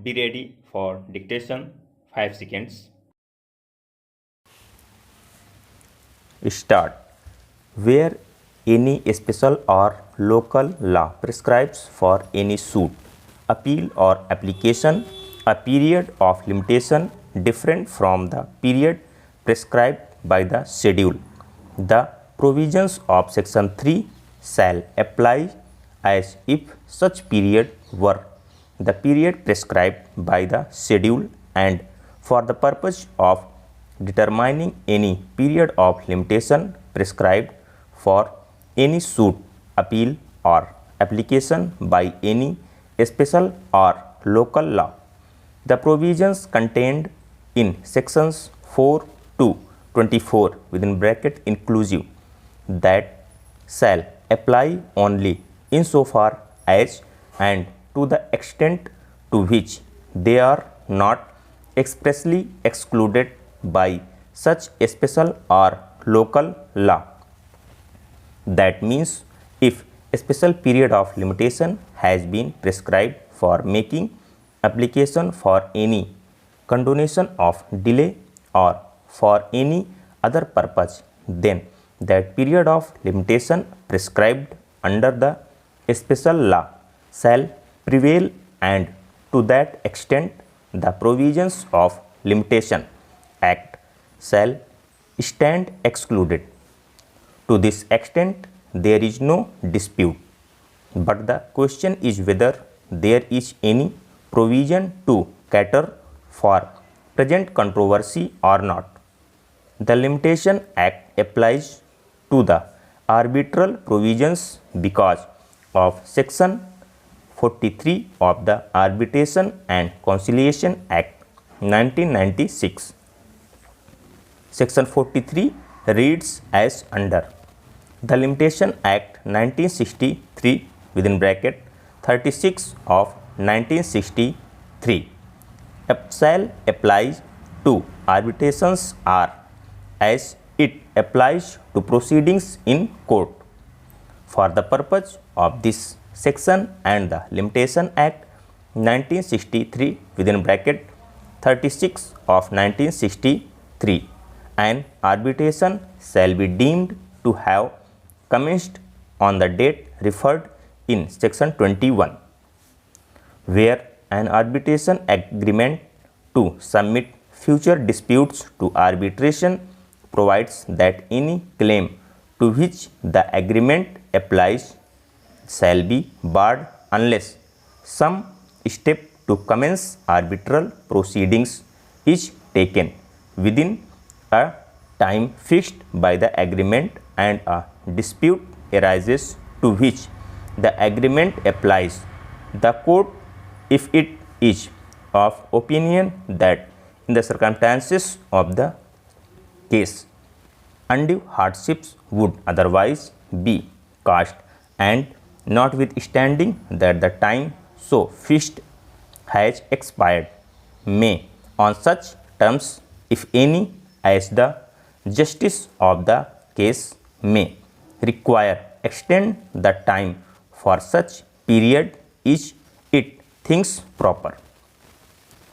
Be ready for dictation. 5 seconds. Start. Where any special or local law prescribes for any suit, appeal or application a period of limitation different from the period prescribed by the schedule, the provisions of section 3 shall apply as if such period were the period prescribed by the schedule, and for the purpose of determining any period of limitation prescribed for any suit, appeal or application by any special or local law. The provisions contained in sections 4 to 24 within bracket inclusive that shall apply only insofar as and to the extent to which they are not expressly excluded by such a special or local law. That means, if a special period of limitation has been prescribed for making application for any condonation of delay or for any other purpose, then that period of limitation prescribed under the special law shall prevail, and to that extent the provisions of limitation act shall stand excluded. To this extent there is no dispute, but the question is whether there is any provision to cater for present controversy or not. The Limitation Act applies to the arbitral provisions because of section 43 of the Arbitration and Conciliation Act 1996. Section 43 reads as under: The Limitation Act 1963 within bracket 36 of 1963 shall apply to arbitrations are as it applies to proceedings in court. For the purpose of this section and the Limitation Act 1963 within bracket 36 of 1963, an arbitration shall be deemed to have commenced on the date referred in section 21, where an arbitration agreement to submit future disputes to arbitration provides that any claim to which the agreement applies shall be barred unless some step to commence arbitral proceedings is taken within a time fixed by the agreement and a dispute arises to which the agreement applies. The court, if it is of opinion that in the circumstances of the case undue hardships would otherwise be caused, and notwithstanding that the time so fixed has expired, may on such terms, if any, as the justice of the case may require, extend the time for such period is it thinks proper.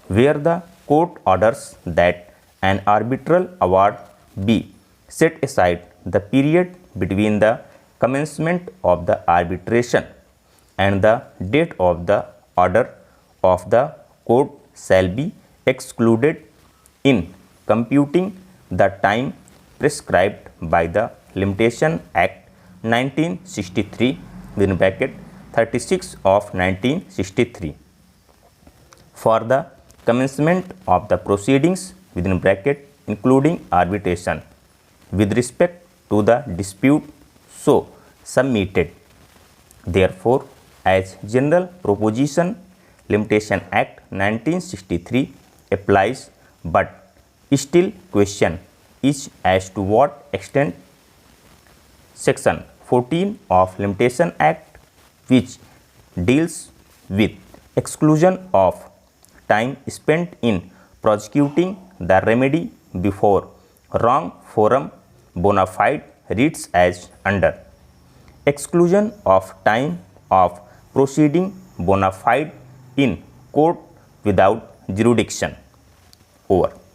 Where the court orders that an arbitral award be set aside, the period between the commencement of the arbitration and the date of the order of the court shall be excluded in computing the time prescribed by the Limitation Act 1963 within bracket 36 of 1963. For the commencement of the proceedings within bracket including arbitration with respect to the dispute so submitted. Therefore, as general proposition, Limitation Act 1963 applies, but still question is as to what extent section 14 of Limitation Act, which deals with exclusion of time spent in prosecuting the remedy before wrong forum bona fide, reads as under: exclusion of time of proceeding bona fide in court without jurisdiction. Over.